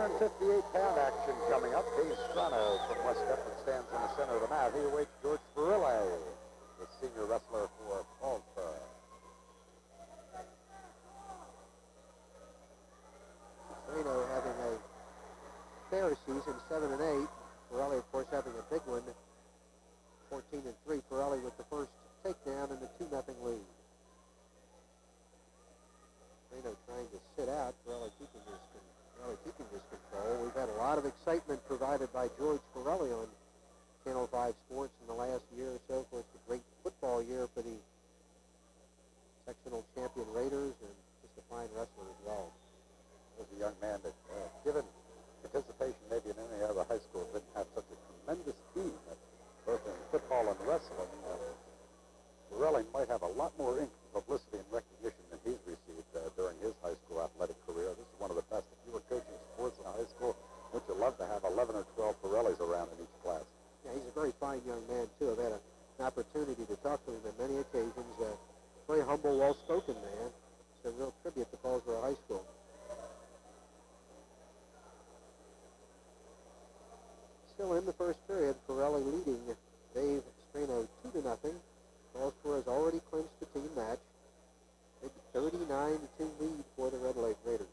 258-pound action coming up. Dave Strano from West Deptford stands in the center of the mat. He awaits George Farilli, the senior wrestler for Paulsboro. Strano having a fair season, 7-8. Farilli, of course, having a big one, 14-3. Farilli with the first takedown and the 2-0 lead. Strano trying to sit out. Farilli keeping his control. We've had a lot of excitement provided by George Farilli on Channel 5 Sports in the last year or so. Of course, a great football year for the sectional champion Raiders, and just a fine wrestler as well. Was a young man that, given participation maybe in any other high school, didn't have such a tremendous team, both in football and wrestling. Farilli might have a lot more publicity and recognition than he's received during his high school athletic career. This is one of the best. If you were coaching sports in a high school, wouldn't you love to have 11 or 12 Farillis around in each class? Yeah, he's a very fine young man, too. I've had an opportunity to talk to him on many occasions. Very humble, well-spoken man. It's a real tribute to Paulsboro High School. Still in the first period, Farilli leading Dave Strano 2-0. Paulsboro has already clinched the team match. Big 39-2 lead for the Red Lake Raiders.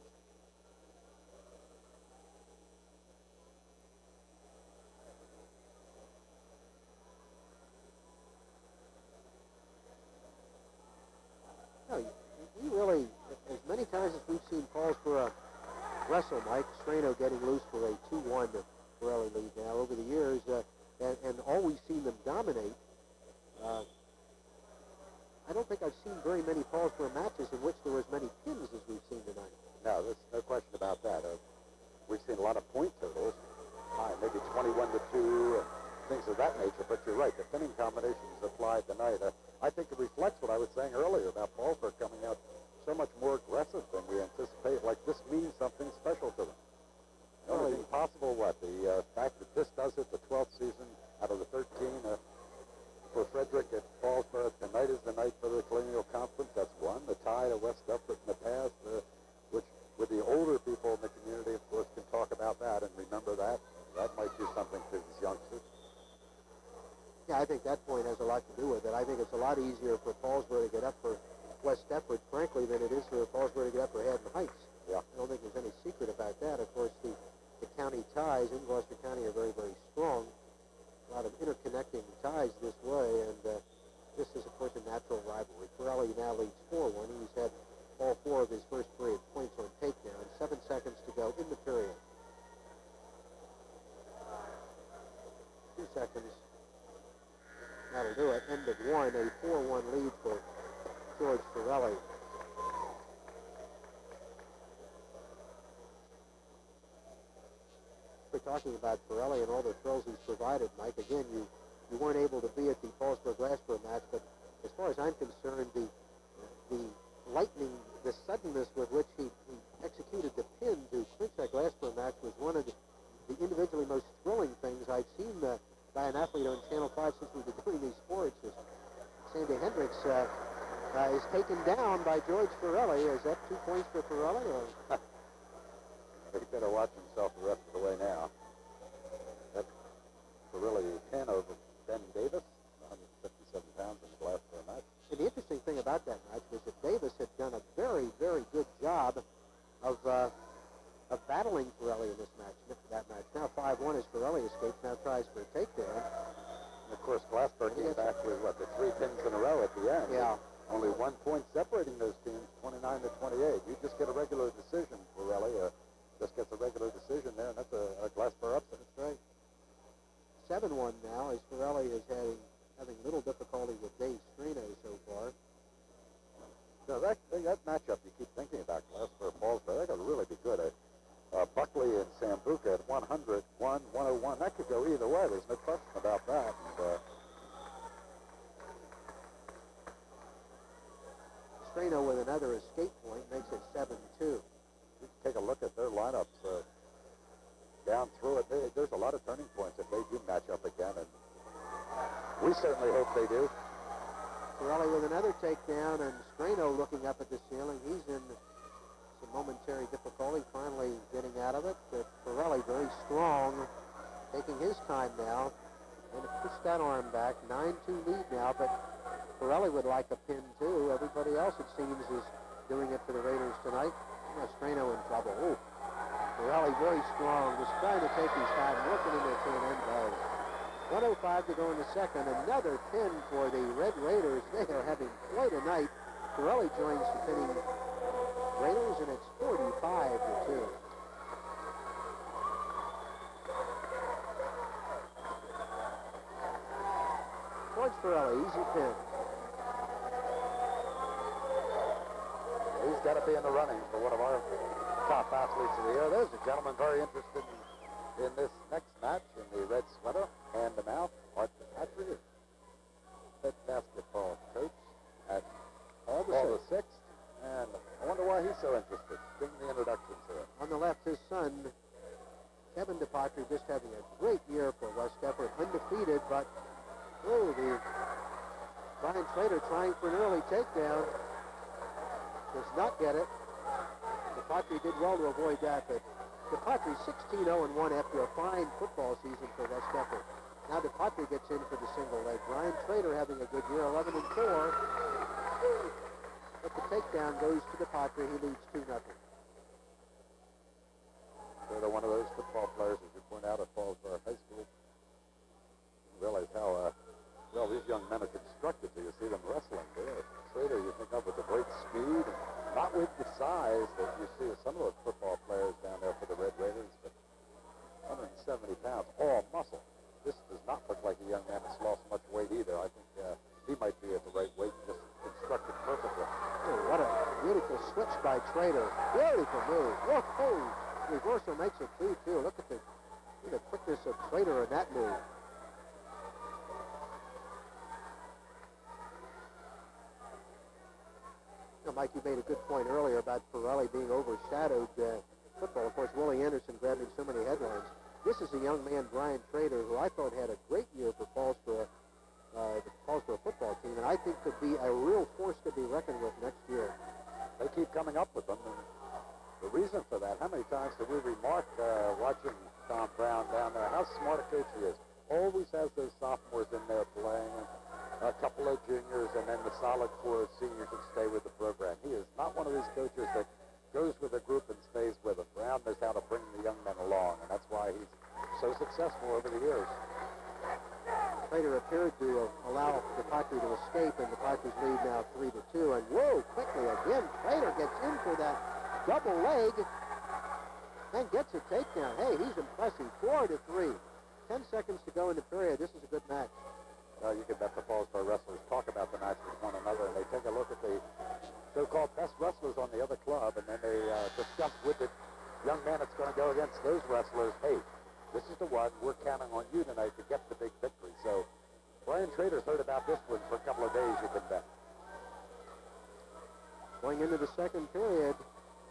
No, we really, as many times as we've seen Paulsboro wrestle, Mike, Strano getting loose for a 2-1 Farilli lead now over the years, and always seen them dominate. I don't think I've seen very many Paulsboro matches in which there were as many pins as we've seen tonight. No, there's no question about that. We've seen a lot of point totals, maybe 21-2, things of that nature, but you're right, the pinning combinations applied tonight. I think it reflects what I was saying earlier about Paulsboro coming out so much more aggressive than we anticipate. Like, this means something special to them. The only thing possible, the fact that this does it, the 12th season out of the 13, for Frederick at Paulsboro, tonight is the night for the Colonial Conference. That's one. The tie to West Deptford in the past, which with the older people in the community, of course, can talk about that and remember that. That might do something to these youngsters. Yeah, I think that point has a lot to do with it. I think it's a lot easier for Paulsboro to get up for West Deptford, frankly, than it is for Paulsboro to get up for Haddon Heights. Yeah. I don't think there's any secret about that. Of course, the county ties in Gloucester County are very, very strong. A lot of interconnecting ties this way, and this is, of course, a natural rivalry. Farilli now leads 4-1. He's had all 4 of his first period points on takedown. 7 seconds to go in the period. 2 seconds. That'll do it. End of 1. A 4-1 lead for George Farilli. We're talking about Farilli and all the thrills he's provided, Mike. Again, you weren't able to be at the Paulsboro-Glassboro match, but as far as I'm concerned, the lightning, the suddenness with which he executed the pin to clinch that Glassboro match was one of the individually most thrilling things I've seen by an athlete on Channel 5 since we've been doing these sports. Sandy Hendricks is taken down by George Farilli. Is that 2 points for Farilli? Or? He better watch himself the rest of the way now. That's Farilli 10 over Ben Davis, 157 pounds in the Glassboro match. And the interesting thing about that match was that Davis had done a very, very good job of battling Farilli in this match. Now 5-1 as Farilli escapes, now tries for a takedown. And of course, Glassboro came back with, the 3 pins in a row at the end. Yeah. Only 1 point separating those teams, 29-28. You just get a regular decision, Farilli. Just gets a regular decision there, and that's a Glassboro upset. That's right. 7-1 now, as Farilli is having little difficulty with Dave Strano so far. So that matchup you keep thinking about, Glassboro Paulsboro, that could really be good. Buckley and Sambuca at 100, 101. That could go either way. There's no question about that. And, Strano with another escape point makes it 7-2. Take a look at their lineups down through it. There's a lot of turning points if they do match up again, and we certainly hope they do. Farilli with another takedown, and Strano looking up at the ceiling. He's in some momentary difficulty, finally getting out of it. Pirelli very strong, taking his time now, and to push that arm back. 9-2 lead now, but Pirelli would like a pin too. Everybody else, it seems, is doing it for the Raiders tonight. Mastrano in trouble. Oh, Pirelli very strong, just trying to take his time, working into a pin and does. 1:05 to go in the second. Another pin for the Red Raiders. They are having quite a night. Pirelli joins the pinning Raiders, and it's 45-2. George Pirelli, easy pin. He's got to be in the running for one of our top athletes of the year. There's a gentleman very interested in this next match in the red sweater, hand to mouth. Art Patrick, head basketball coach at Paul the Sixth. And I wonder why he's so interested. Give him the introductions here. On the left, his son, Kevin Deptford, just having a great year for West Deptford, undefeated, but the Brian Trader trying for an early takedown. Does not get it. Deptford did well to avoid that, but Deptford 16-0-1 after a fine football season for West Deptford. Now Deptford gets in for the single leg. Brian Trader having a good year, 11-4. But the takedown goes to Deptford. He leads 2-0. They're one of those football players, as you point out, at Paulsboro High School. You realize how well these young men are constructed. So you see them wrestling there. Trader, you think of with the great speed, and not with the size that you see with some of those football players down there for the Red Raiders, but 170 pounds, all muscle. This does not look like a young man that's lost much weight either. I think he might be at the right weight, just constructed perfectly. Oh, what a beautiful switch by Trader. Beautiful move. Whoa! Reversal makes it 2-2. Look at the quickness of Trader in that move. Mike, you made a good point earlier about Pirelli being overshadowed football. Of course, Willie Anderson grabbing so many headlines. This is a young man, Brian Trader, who I thought had a great year for Paulsboro, the Paulsboro football team, and I think could be a real force to be reckoned with next year. They keep coming up with them, and the reason for that, how many times did we remark watching Tom Brown down there, how smart a coach he is. Always has those sophomores in there playing, a couple of juniors, and then the solid core of seniors that stay with the program. He is not one of these coaches that goes with a group and stays with them. Brown knows how to bring the young men along, and that's why he's so successful over the years. Trader appeared to allow Deptford to escape, and Deptford's lead now 3-2. And whoa, quickly again, Trader gets in for that double leg and gets a takedown. Hey, he's impressive. 4-3. 10 seconds to go in the period. This is a good match. You can bet the Paulsboro wrestlers talk about the match with one another, and they take a look at the so-called best wrestlers on the other club, and then they discuss with the young man that's going to go against those wrestlers, hey, this is the one, we're counting on you tonight to get the big victory. So Brian Trader's heard about this one for a couple of days, you can bet. Going into the second period,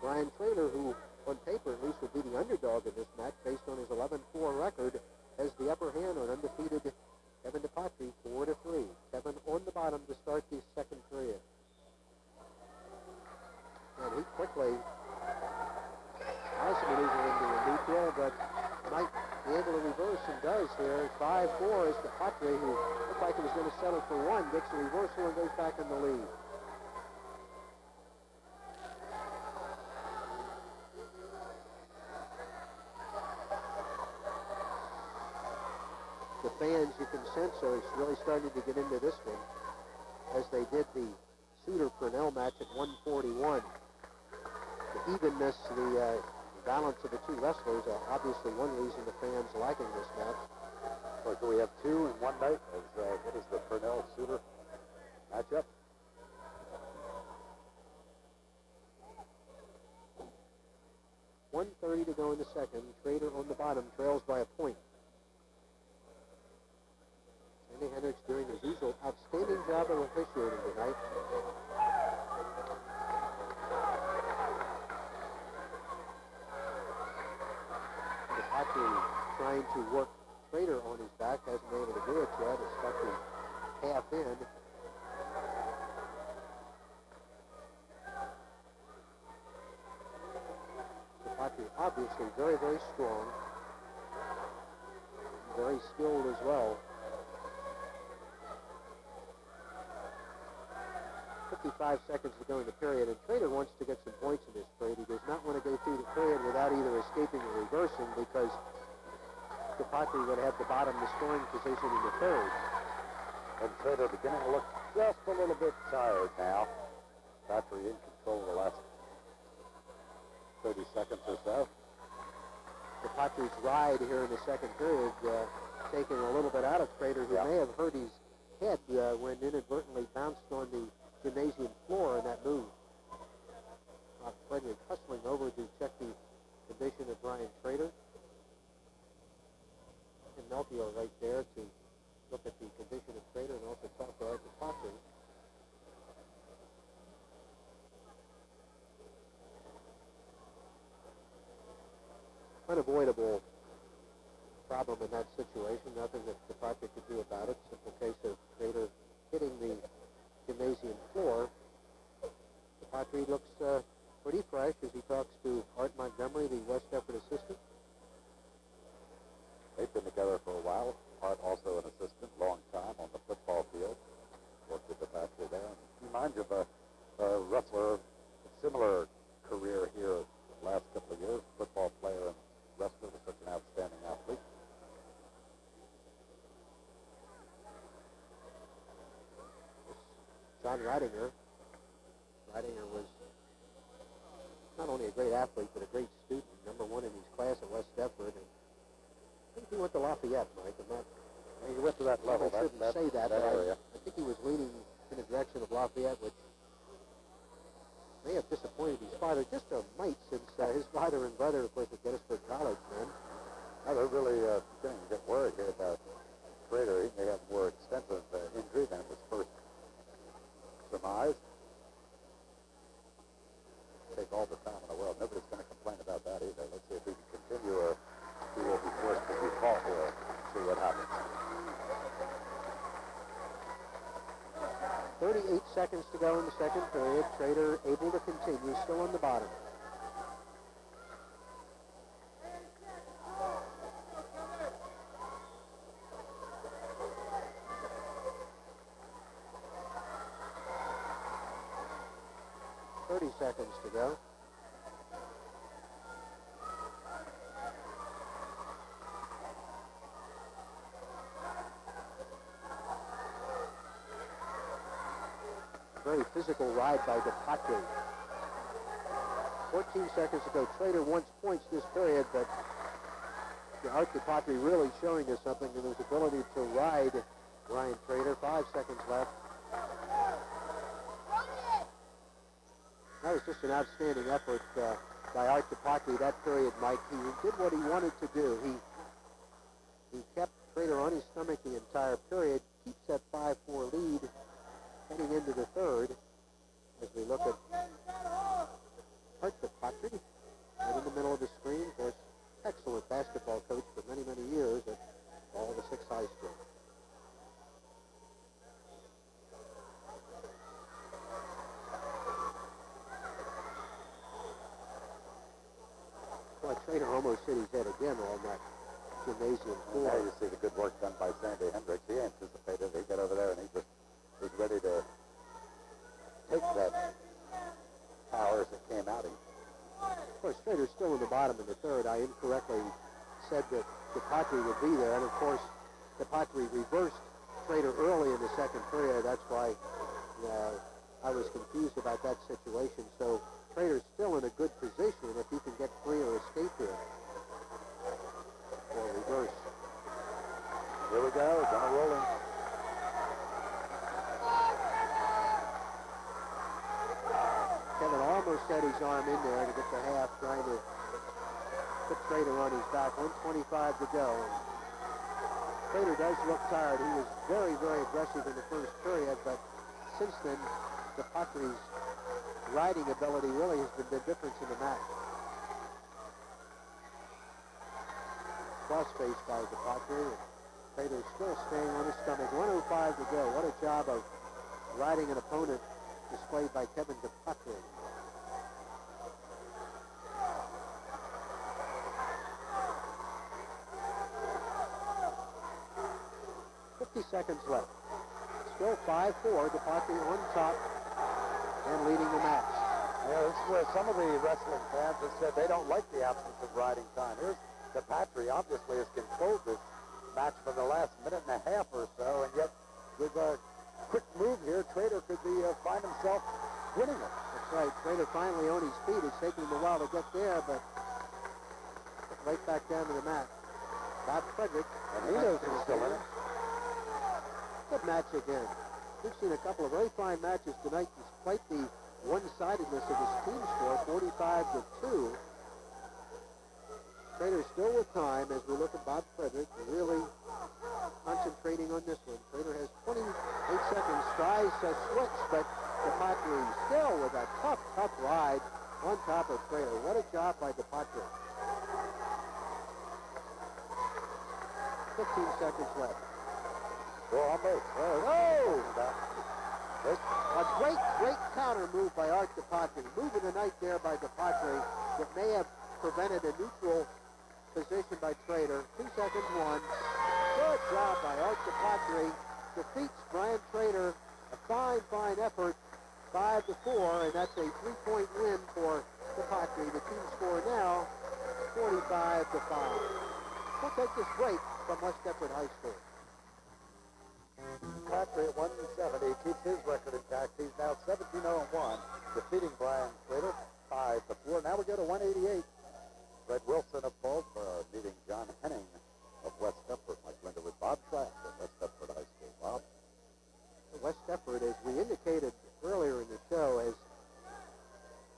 Brian Trader, who on paper at least would be the underdog in this match based on his 11-4 record, has the upper hand on undefeated Kevin Deptford, 4-3. Kevin on the bottom to start the second period. And he quickly tries to maneuver into a neutral, but might be able to reverse and does here. 5-4 is Deptford, who looked like he was going to settle for one, gets a reversal and goes back in the lead. The fans, you can sense, are really starting to get into this one, as they did the Suter-Purnell match at 141. The evenness, the balance of the two wrestlers are obviously one reason the fans liking this match. So we have two in one night. What is the Purnell-Suter matchup? .130 to go in the second. Trader on the bottom trails by a point. Andy Hendricks doing his usual outstanding job of officiating tonight. Deptford trying to work Trader on his back, hasn't been able to do it yet. It's stuck his half in. obviously very, very strong. Very skilled as well. 55 seconds to go in the period, and Trader wants to get some points in this period. He does not want to go through the period without either escaping or reversing, because Deptford would have the bottom of the scoring position in the third. And Trader beginning to look just a little bit tired now. Battery in control the last 30 seconds or so. Deptford's ride here in the second period taking a little bit out of Trader, who may have hurt his head when inadvertently bounced on the gymnasium floor in that move. Frederick hustling over to check the condition of Brian Trader. And Melchior right there to look at the condition of Trader and also talk to Arthur Potter. Unavoidable problem in that situation. Nothing that the project could do about it. Simple case of Trader hitting the gymnasium floor. The Patry looks pretty fresh as he talks to Art Montgomery, the West Deptford assistant. They've been together for a while. Art also an assistant, long time on the football field. Worked with the Patry there. Reminds you of a wrestler, a similar career here the last couple of years. Football player and wrestler, was such an outstanding athlete. John Ridinger. Ridinger was not only a great athlete, but a great student, number one in his class at West Deptford. And I think he went to Lafayette, Mike. I'm not. He went to that level. I shouldn't say that area. I think he was leaning in the direction of Lafayette, which may have disappointed his father just a mite, since his father and brother, of course, at Gettysburg College, man. Now they're really beginning to get worried here about Trader. He may have more extensive injury than was first surmised. Take all the time in the world. Nobody's going to complain about that either. Let's see if he can continue, or he will be forced to default here. See what happens. 38 seconds to go in the second period. Trader able to continue, still on the bottom. Seconds to go. Very physical ride by Deptford. 14 seconds to go. Trader wants points this period, but Art Deptford really showing us something in his ability to ride Ryan Trader. 5 seconds left. That was just an outstanding effort by Art Deptford that period, Mike. He did what he wanted to do. He kept Trader on his stomach the entire period, keeps that 5-4 lead heading into the third. As we look at Art Deptford, right in the middle of the screen, of course, excellent basketball coach for many, many years at all the 6 high school. Trader almost hit his head again on that gymnasium floor. Now you see the good work done by Sandy Hendricks. He anticipated. He got over there and he was ready to take that power as it came out. Of course, Trader's still in the bottom in the third. I incorrectly said that Deptford would be there, and of course, Deptford reversed Trader early in the second period. That's why I was confused about that situation. So Trader's still in a good position if he can get free or escape here. Or reverse. Here we go, gonna roll him. Kevin almost had his arm in there to get the half, trying to put Trader on his back. 1:25 to go. Trader does look tired. He was very, very aggressive in the first period, but since then, Deptford's riding ability really has been the difference in the match. Cross-face by Deptford. Trader still staying on his stomach. 1:05 to go. What a job of riding an opponent displayed by Kevin Deptford. 50 seconds left. Still 5-4, Deptford on top and leading the match. Yeah, this is where some of the wrestling fans have said they don't like the absence of riding time. Here's Deptford obviously has controlled this match for the last minute and a half or so, and yet with a quick move here, Trader could find himself winning it. That's right. Trader finally on his feet. It's taking him a while to get there, but right back down to the mat. Bob Frederick. And he knows he's still in it. Good match again. We've seen a couple of very fine matches tonight despite the one-sidedness of his team score, 45-2. Trader still with time as we look at Bob Frederick really concentrating on this one. Trader has 28 seconds, tries to switch, but Deptford still with a tough ride on top of Trader. What a job by Deptford. 15 seconds left. Well, almost. A great counter move by Art Deptford. Moving the night there by Deptford that may have prevented a neutral position by Trader. 2 seconds, 1. Good job by Art Deptford. Defeats Brian Trader. A fine effort. 5-4, and that's a 3-point win for Deptford. The team score now 45-5. We'll take this break from West Deptford High School. Patrick at 170 keeps his record intact. He's now 17-0-1, defeating Brian Slater 5-4. Now we go to 188. Fred Wilson of Paulsboro meeting John Henning of West Deptford. Mike Linder with Bob Trask at West Deptford High School. Bob? West Deptford, as we indicated earlier in the show, has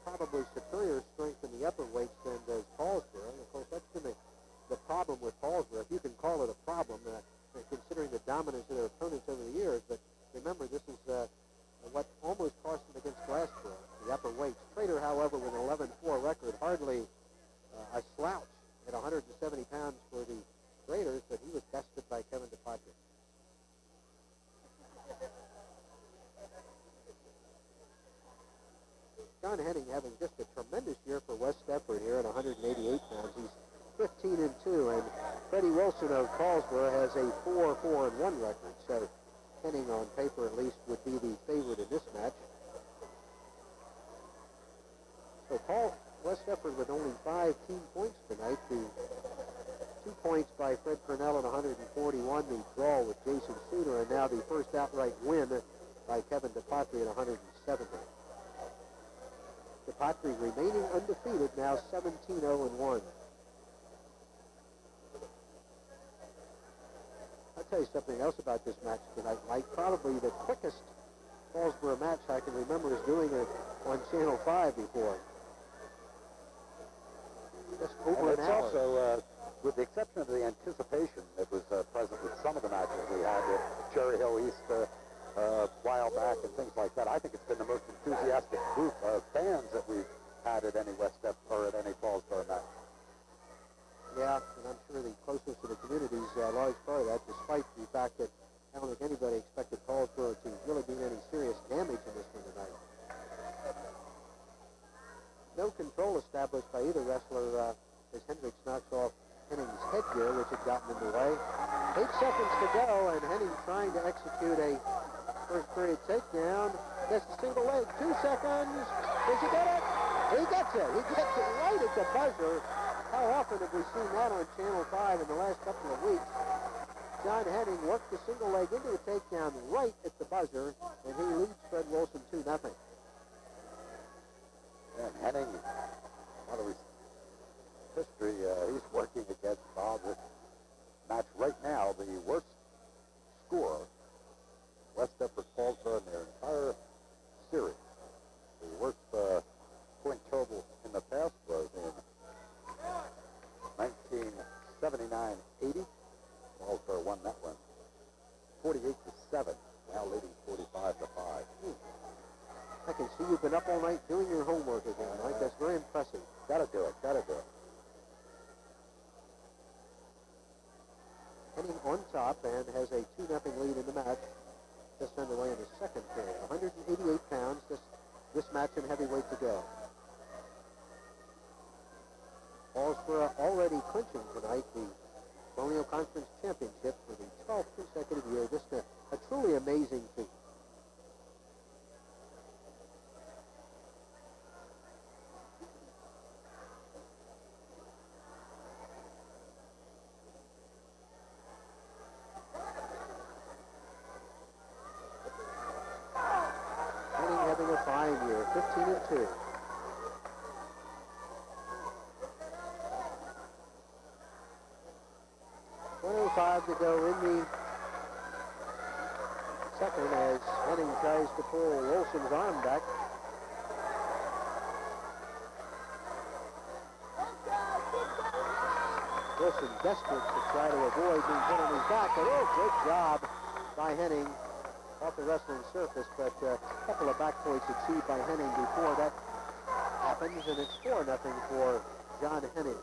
probably superior strength in the upper weights than does Paulsboro. And of course, that's been the problem with Paulsboro, if you can call it a problem, considering the dominance of their opponents over the years. But remember, this is what almost cost them against Glassboro, the upper weights. Trader, however, with an 11-4 record, hardly a slouch at 170 pounds for the Raiders, but he was bested by Kevin Deptford. John Henning having just a tremendous year for West Deptford here at 188 pounds. He's 15-2, and Freddie Wilson of Paulsboro has a 4-4-1 record. So Henning, on paper at least, would be the favorite in this match. So West Deptford with only 5 team points tonight. The 2 points by Fred Purnell at 141, the draw with Jason Suter, and now the first outright win by Kevin Deptford at 170. Deptford remaining undefeated, now 17-0-1. I'll tell you something else about this match tonight, Mike. Probably the quickest Paulsboro match I can remember is doing it on Channel 5 before. Just over an hour. Also, with the exception of the anticipation that was present with some of the matches we had at Cherry Hill East a while back and things like that, I think it's been the most enthusiastic group of fans that we've had at any West Deptford or at any Paulsboro match. Yeah, and I'm sure the closeness to the community is a large part of that, despite the fact that I don't think anybody expected Paulsboro to really do any serious damage in this one tonight. No control established by either wrestler as Hendricks knocks off Henning's headgear, which had gotten in the way. 8 seconds to go, and Henning trying to execute a first period takedown. Gets a single leg. 2 seconds. Does he get it? He gets it. He gets it right at the buzzer. How often have we seen that on Channel 5 in the last couple of weeks? John Henning worked the single leg into a takedown right at the buzzer, and he leads Fred Wilson 2-0. And Henning, a lot of his history, he's working against Bob. This match right now, the worst score West Deptford Paulsboro in their entire series. The worst point total in the past was in 1979-80. Paulsboro won that one 48-7, now leading 45-5. I can see you've been up all night doing your homework again, Mike. That's very impressive. Gotta do it. Henning on top and has a 2-0 lead in the match. Just underway in the second period. 188 pounds, this match in heavyweight to go. Paulsboro already clinching tonight the Colonial Conference Championship for the 12th consecutive year. Just a truly amazing feat. Henning having a fine year, 15-2. .105 to go in the second as Henning tries to pull Wilson's arm back. Wilson desperate to try to avoid being hit on his back. But good job by Henning off the wrestling surface, but a couple of back points achieved by Henning before that happens, and it's 4-0 for John Henning.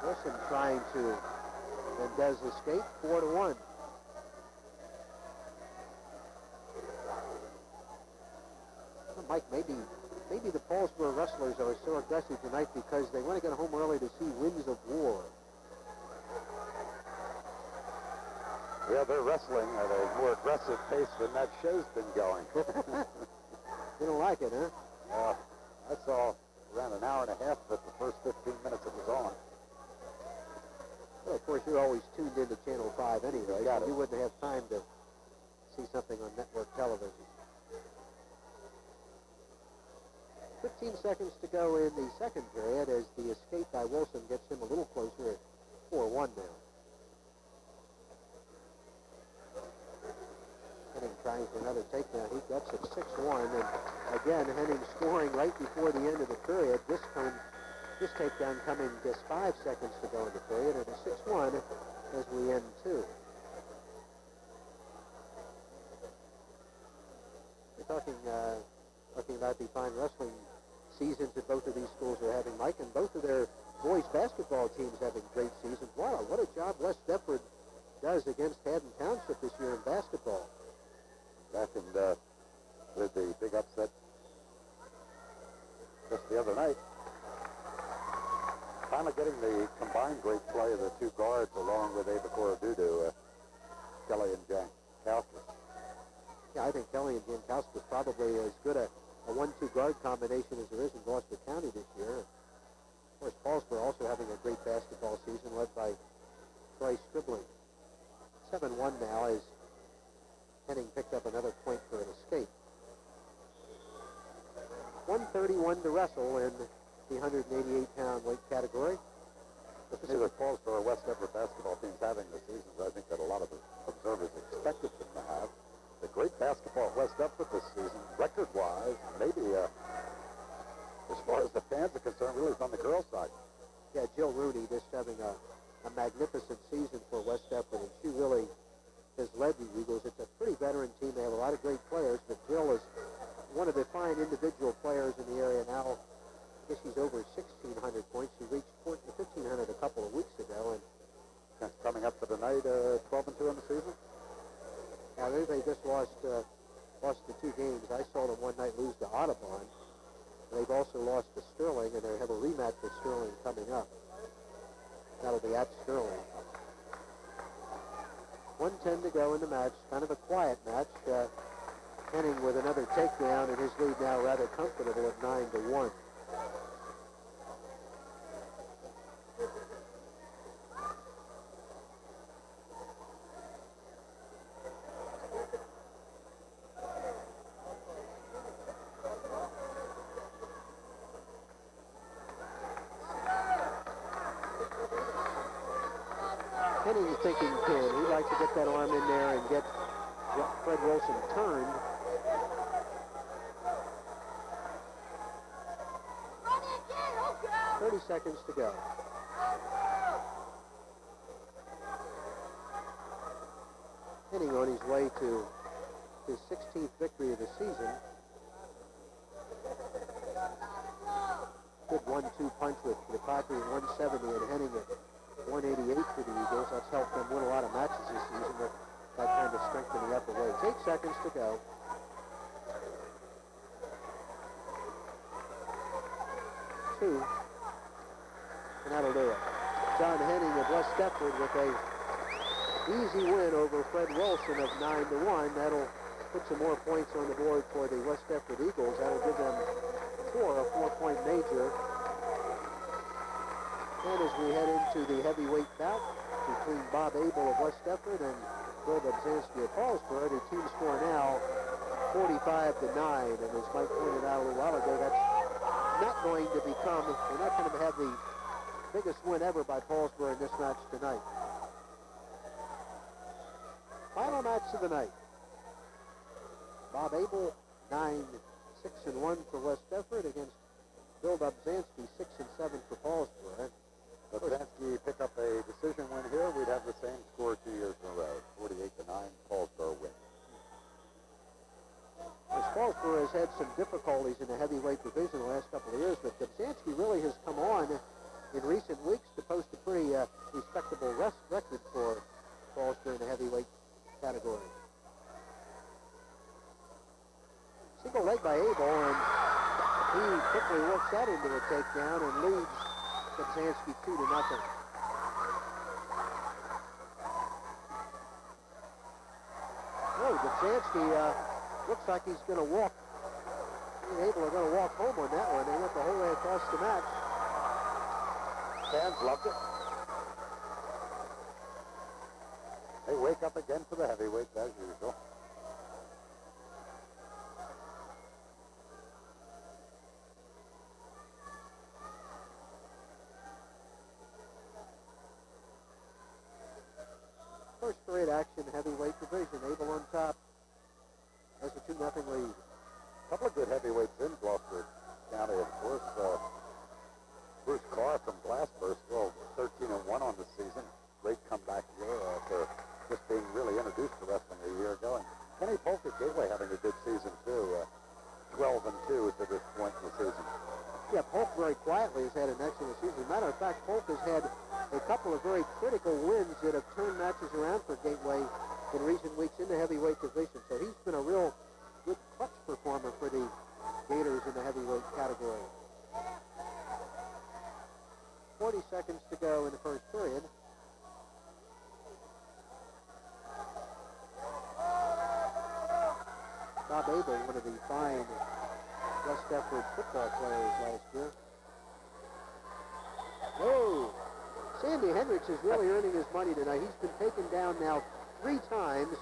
Wilson trying to, and does escape, 4-1. Mike, maybe the Paulsboro wrestlers are so aggressive tonight because they want to get home early to see Winds of War. Yeah, they're wrestling at a more aggressive pace than that show's been going. You don't like it, huh? I saw around an hour and a half of it the first 15 minutes it was on. Well, of course, you're always tuned into Channel 5 anyway, so you wouldn't have time to see something on network television. 15 seconds to go in the second period as the escape by Wilson gets him a little closer at 4-1 now. Henning trying for another takedown. He gets it 6-1, and again, Henning scoring right before the end of the period. This takedown coming just 5 seconds to go in the period, and a 6-1 as we end 2. We're talking about the fine wrestling seasons that both of these schools are having, Mike, and both of their boys basketball teams having great seasons. Wow, what a job West Deptford does against Haddon Township this year in basketball. Back in with the big upset just the other night. Finally getting the combined great play of the two guards along with Ava Corodudu, Kelly and Jankowski. Yeah, I think Kelly and Jankowski is probably as good a 1-2 guard combination as there is in Gloucester County this year. Of course, Paulsboro also having a great basketball season led by Troy Scribbling. 7-1 now as Henning picked up another point for an escape. 131 to wrestle in the 188-pound weight category. To see the Paulsboro West Deptford basketball teams having the seasons I think that a lot of the observers expected them to have. The great basketball at West Deptford this season, record-wise, maybe as far as the fans are concerned, really from the girls' side. Yeah, Jill Rooney just having a magnificent season for West Deptford, and she really has led the Eagles. It's a pretty veteran team. They have a lot of great players, but Jill is one of the fine individual players in the area now. I guess she's over 1,600 points. She reached 1,500 a couple of weeks ago, and coming up to the night, 12-2 in the season. Now they just lost the 2 games. I saw them one night lose to Audubon. They've also lost to Sterling, and they have a rematch with Sterling coming up. That'll be at Sterling. 1:10 to go in the match. Kind of a quiet match. Henning with another takedown, and his lead now rather comfortable at 9-1. Henning thinking pin. He'd like to get that arm in there and get Fred Wilson turned. Again, 30 seconds to go. Henning on his way to his 16th victory of the season. Good 1-2 punch with McCarthy at 170 and Henning at 188 for the Eagles. That's helped them win a lot of matches this season with that kind of strength in the upper weights. 8 seconds to go. Two. And that'll do it. John Henning of West Deptford with a easy win over Fred Wilson of 9-1. That'll put some more points on the board for the West Deptford Eagles. That'll give them a 4-point major. And as we head into the heavyweight bout between Bob Abel of West Deptford and Bill Dobzhansky of Paulsboro, the team score now 45-9. And as Mike pointed out a little while ago, that's not going to become, we're not going to have the biggest win ever by Paulsboro in this match tonight. Final match of the night. Bob Abel, 9-6-1 for West Deptford against Bill Dobzhansky, 6-7 for Paulsboro. Dobzhansky pick up a decision win here. We'd have the same score 2 years in a row. 48-9, Paulsboro win. As Paulsboro has had some difficulties in the heavyweight division the last couple of years, but Dobzhansky really has come on in recent weeks to post a pretty respectable record for Paulsboro in the heavyweight category. Single leg by Abel, and he quickly works that into a takedown and leads Dobzhansky 2-0. Oh, Dobzhansky looks like he's going to walk. He and Abel are going to walk home on that one. They went the whole way across the match. Fans loved it. They wake up again for the heavyweights as usual. First period action, heavyweight division. Abel on top has a 2-0 lead. A couple of good heavyweights in Gloucester County, of course. Bruce Carr from Glasper, still 13-1 on the season. Great comeback here after just being really introduced to wrestling a year ago. And Kenny Polk at Gateway having a good season too. 12-2 to this point in the season. Yeah, Polk very quietly has had an excellent season. As a matter of fact, Polk has had a couple of very critical wins that have turned matches around for Gateway in recent weeks in the heavyweight division. So he's been a real good clutch performer for the Gators in the heavyweight category. 40 seconds to go in the first period. Bob Abel, one of the fine West Deptford football players last year. Whoa! Sandy Hendricks is really earning his money tonight. He's been taken down now 3 times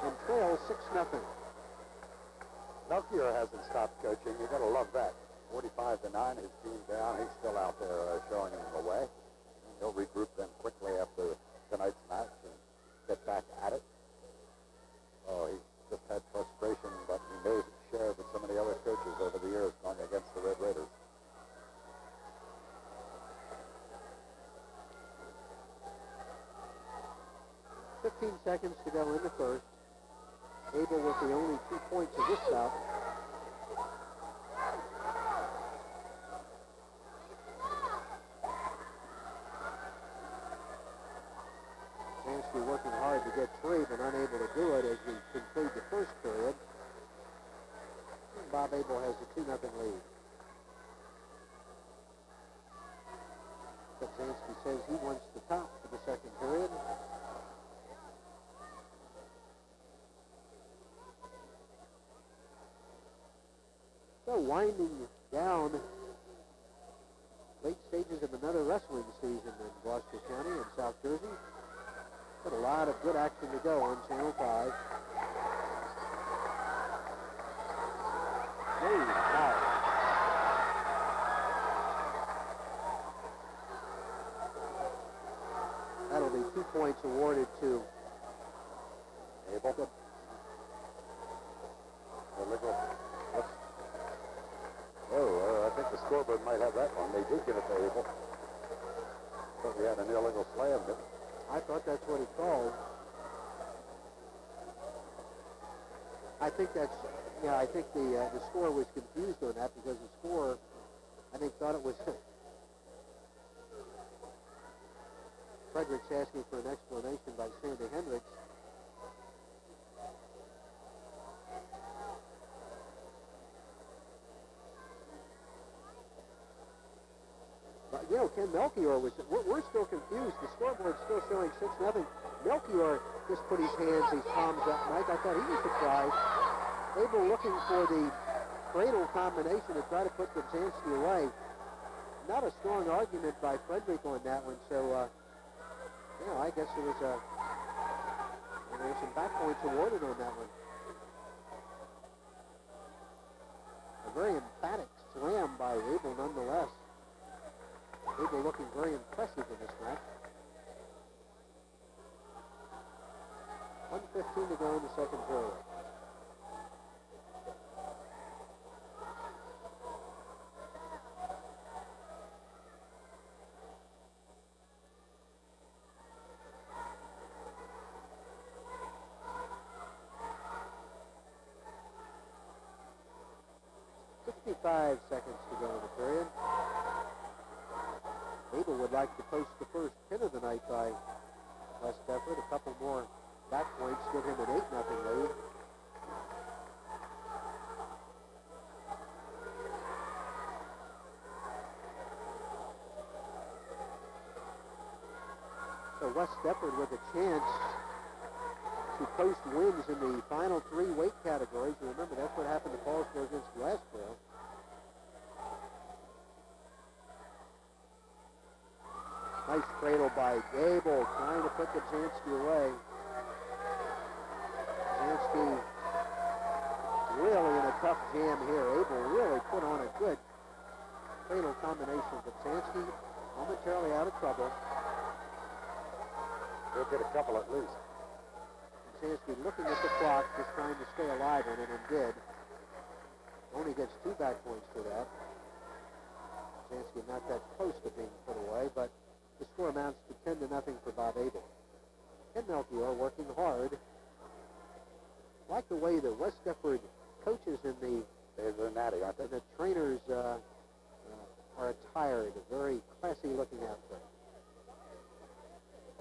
and trails 6-0. Melchior hasn't stopped coaching. You got to love that. 45-9, his team down. He's still out there showing them the way. He'll regroup them quickly after tonight's match and get back at it. Oh, he's just had frustration, but he may share with some of the other coaches over the years going against the Red Raiders. "15 seconds to go in the first. Abel with the only 2 points of this bout. Dobzhansky working hard to get 3, but unable to do it as we conclude the first period. And Bob Abel has a 2-0 lead. Dobzhansky says he wants the top for the second period. So winding down late stages of another wrestling season in Gloucester County and South Jersey. Got a lot of good action to go on Channel 5. Hey, wow. That'll be 2 points awarded to Abel. I think the scoreboard might have that one. They did give it to Abel. But we had an illegal slam. I thought that's what he called. I think that's, yeah, I think the score was confused on that because the score, I think, thought it was Frederick's asking for an explanation by Sandy Hendricks. But, you know, Ken Melchior we're still confused. The scoreboard's still showing 6-0. Melchior just put his palms up, Mike. I thought he was surprised. Abel looking for the cradle combination to try to put Gubzanski away. Not a strong argument by Frederick on that one, so, I guess there was some back points awarded on that one. A very emphatic slam by Abel nonetheless. Abel looking very impressive in this match. 1:15 to go in the second period. Five seconds to go in the period. Abel would like to post the first pin of the night by West Deptford. A couple more back points give him an 8-0 lead. So West Deptford with a chance to post wins in the final three weight categories. You remember that's what happened to Paulsboro against Glassboro. Nice cradle by Abel, trying to put Gubzanski away. Gubzanski really in a tough jam here. Abel really put on a good cradle combination. Gubzanski momentarily out of trouble. He'll get a couple at least. Gubzanski looking at the clock, just trying to stay alive on it, and did. Only gets 2 back points for that. Gubzanski not that close to being put away, but the score amounts to 10-0 for Bob Abel. Ken Melchior working hard. I like the way the West Deptford coaches and they're natty, aren't they? The trainers are attired, a very classy looking outfit.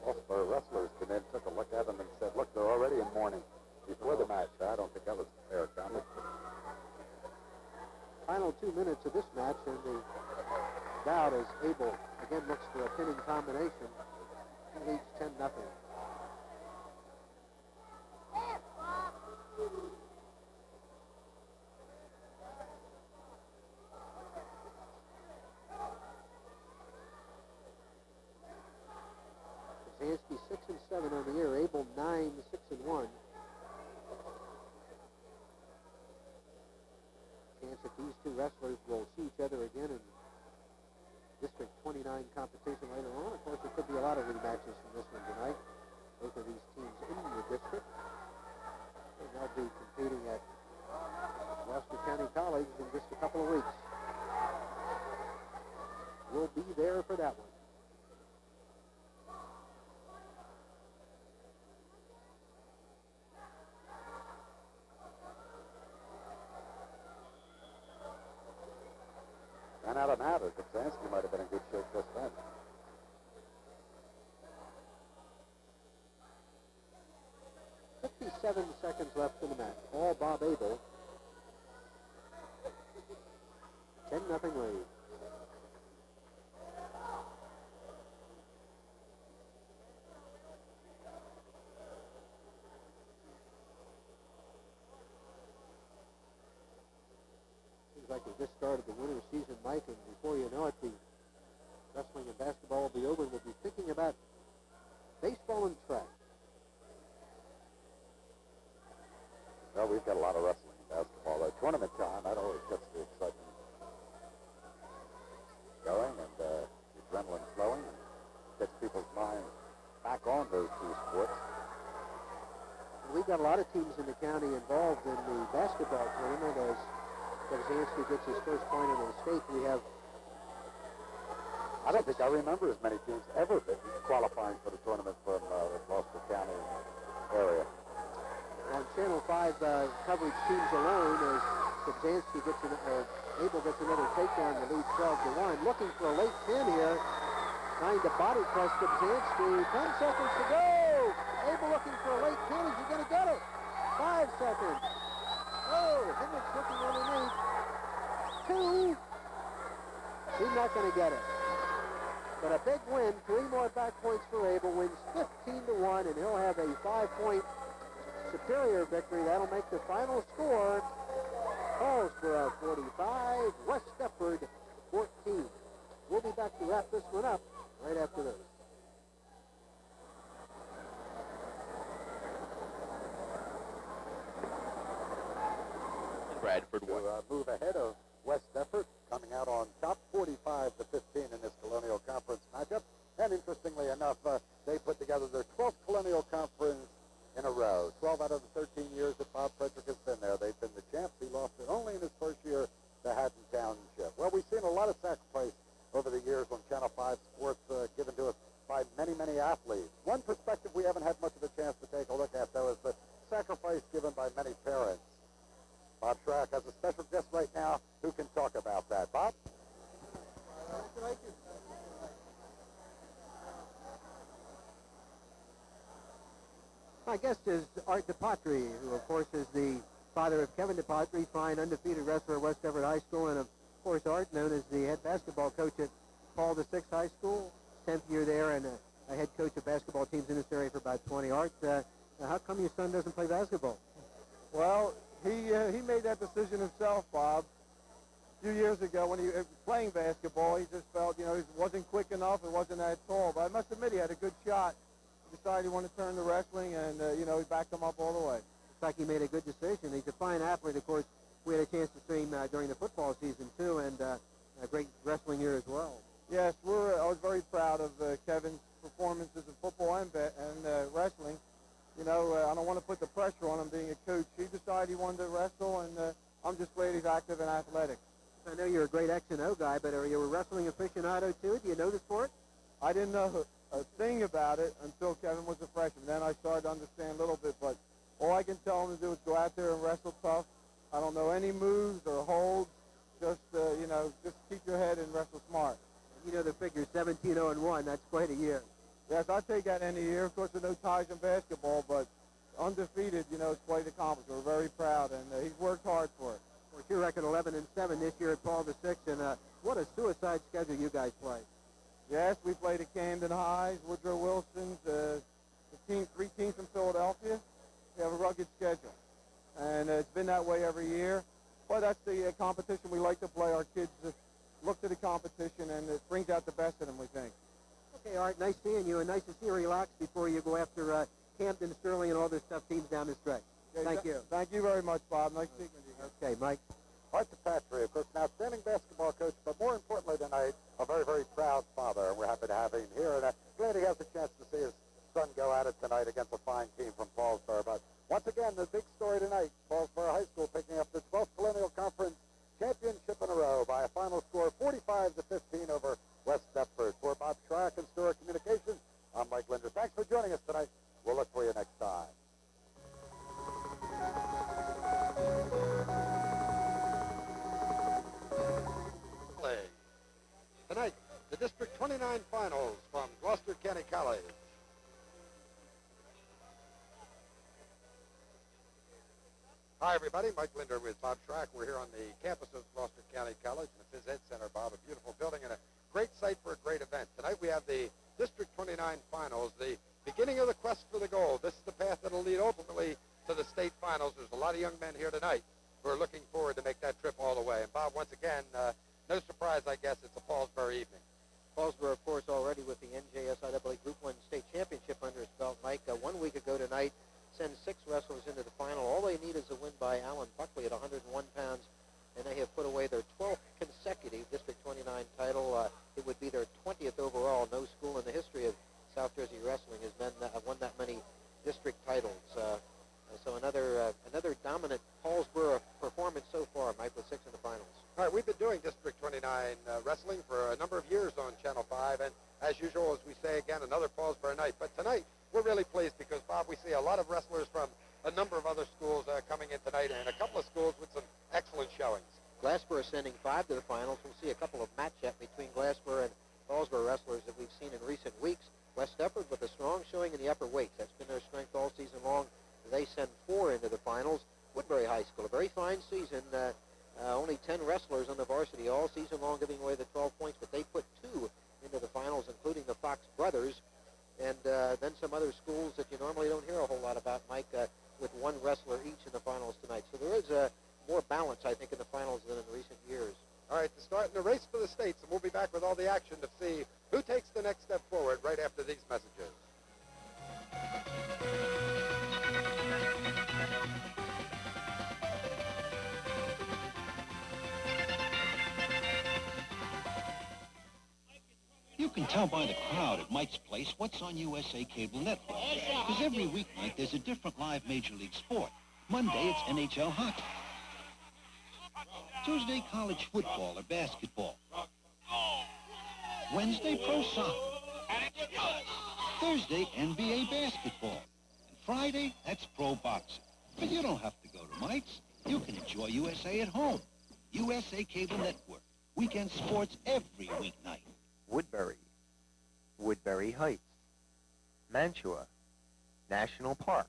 Paulsboro wrestlers came in, took a look at them, and said, "Look, they're already in mourning before the match." I don't think that was a fair comment. Final 2 minutes of this match, and the bout as Abel again looks for a pinning combination. He leads 10-0. Gubzanski 6-7 on the year. Abel 9-6-1. Chance that these two wrestlers will see each other again in District 29 competition later on. Of course, there could be a lot of rematches from this one tonight. Both of these teams in the district. And they'll be competing at Gloucester County College in just a couple of weeks. We'll be there for that one. Ran out of matter. Gubzanski might have been in good shape just then. .57 seconds left in the match. All Bob Abel. 10-0 lead. Like we just started the winter season, Mike, and before you know it, the wrestling and basketball will be over, and we'll be thinking about baseball and track. Well, we've got a lot of wrestling and basketball. Tournament time, that always gets the excitement going and the adrenaline flowing and gets people's minds back on those two sports. And we've got a lot of teams in the county involved in the basketball tournament as Gubzanski gets his first point in the state. We have... I don't think I remember as many teams ever qualifying for the tournament from the Gloucester County area. On Channel 5 coverage teams alone, as Gubzanski Abel gets another takedown to lead 12-1. Looking for a late pin here. Trying to body press Kobzanski. 10 seconds to go. Abel looking for a late pin. Is he going to get it? 5 seconds. Oh, Hendricks looking underneath. 2. He's not going to get it. But a big win. 3 more back points for Abel. Wins 15-1, and he'll have a 5-point superior victory. That'll make the final score Paulsboro 45, West Deptford 14. We'll be back to wrap this one up right after this. Bradford To move ahead of West Deptford, coming out on top 45-15 in this Colonial Conference matchup. And interestingly enough, they put together their 12th Colonial Conference in a row. 12 out of the 13 years that Bob Frederick has been there. They've been the champs. He lost it only in his first year to Haddon Township. Well, we've seen a lot of sacrifice over the years on Channel 5 Sports given to us by many, many athletes. One perspective we haven't had much of a chance to take a look at, though, is the sacrifice given by many parents. Bob Schrack has a special guest right now who can talk about that. Bob? My guest is Art DePatry, who, of course, is the father of Kevin DePatry, fine undefeated wrestler at West Deptford High School, and, of course, Art, known as the head basketball coach at Paul VI High School, 10th year there, and a head coach of basketball teams in this area for about 20. Art, how come your son doesn't play basketball? Well, he made that decision himself, Bob. A few years ago when he was playing basketball, he just felt, he wasn't quick enough and wasn't that tall. But I must admit he had a good shot. He decided he wanted to turn to wrestling, and, he backed him up all the way. Looks like he made a good decision. He's a fine athlete. Of course, we had a chance to see him during the football season, too, and a great wrestling year as well. Yes, I was very proud of Kevin's performances in football and wrestling. I don't want to put the pressure on him being a coach. He decided he wanted to wrestle, and I'm just glad he's active and athletic. I know you're a great X and O guy, but are you a wrestling aficionado, too? Do you know the sport? I didn't know a thing about it until Kevin was a freshman. Then I started to understand a little bit, but all I can tell him to do is go out there and wrestle tough. I don't know any moves or holds. Just, just keep your head and wrestle smart. You know the figure, 17-0-1. That's quite a year. Yes, I take that any year. Of course, there are no ties in basketball, but undefeated, it's quite an accomplishment. We're very proud, and he's worked hard for it. Of course, your record 11-7 this year at Paul VI, and what a suicide schedule you guys play. Yes, we played at Camden Highs, Woodrow Wilson's, 3 teams from Philadelphia. We have a rugged schedule, and it's been that way every year. But that's the competition we like to play. Our kids look to the competition, and it brings out the best in them, we think. Okay, Art, nice seeing you, and nice to see you relax before you go after Hampton, Sterling, and all this stuff teams down the stretch. Okay, Thank you. Thank you very much, Bob. Nice speaking to you. Okay, Mike. Art DePatry, of course, an outstanding basketball coach, but more importantly tonight, a very, very proud father. And we're happy to have him here, and glad he has a chance to see his son go at it tonight against a fine team from Paulsboro. But once again, the big story tonight, Paulsboro High School picking up the 12th Colonial Conference championship in a row by a final score of 45-15 over West Deptford. For Bob Schrack and Stewart Communications, I'm Mike Linder. Thanks for joining us tonight. We'll look for you next time. Tonight, the District 29 finals from Gloucester County College. Hi, everybody. Mike Linder with Bob Schrack. We're here on the campus of Gloucester County College in the Phys Ed Center, Bob. A beautiful building and a great site for a great event. Tonight we have the District 29 finals, the beginning of the quest for the gold. This is the path that will lead ultimately to the state finals. There's a lot of young men here tonight who are looking forward to make that trip all the way. And, Bob, once again, no surprise, I guess, it's a Paulsboro evening. Paulsboro, of course, already with the NJSIAA Group 1 state championship under his belt, Mike. 1 week ago tonight, send 6 wrestlers into the final. All they need is a win by Alan Buckley at 101 pounds, and they have put away their 12th consecutive District 29 title. It would be their 20th overall. No school in the history of South Jersey wrestling has won that many district titles. So another dominant Paulsboro performance so far, Mike, with 6 in the finals. All right, we've been doing District 29 wrestling for a number of years on Channel 5, and as usual, as we say again, another Paulsboro night. But tonight, we're really pleased because, Bob, we see a lot of wrestlers from a number of other schools coming in tonight, and a couple of schools with some excellent showings. Glassboro sending 5 to the finals. We'll see a couple of matchups between Glassboro Paulsboro wrestlers that we've seen in recent weeks. West Deptford with a strong showing in the upper weights. That's been their strength all season long. They send 4 into the finals. Woodbury High School, a very fine season. Only 10 wrestlers on the varsity all season long giving away the 12 points, but they put 2 into the finals, including the Fox brothers. And then some other schools that you normally don't hear a whole lot about, Mike, with 1 wrestler each in the finals tonight. So there is more balance, I think, in the finals than in recent years. All right, to start in the race for the states, and we'll be back with all the action to see who takes the next step forward right after these messages. You can tell by the crowd at Mike's place what's on USA Cable Network. Because every weeknight there's a different live Major League sport. Monday it's NHL hockey. Tuesday college football or basketball. Wednesday pro soccer. Thursday NBA basketball. And Friday that's pro boxing. But you don't have to go to Mike's. You can enjoy USA at home. USA Cable Network. Weekend sports every weeknight. Woodbury, Woodbury Heights, Mantua, National Park,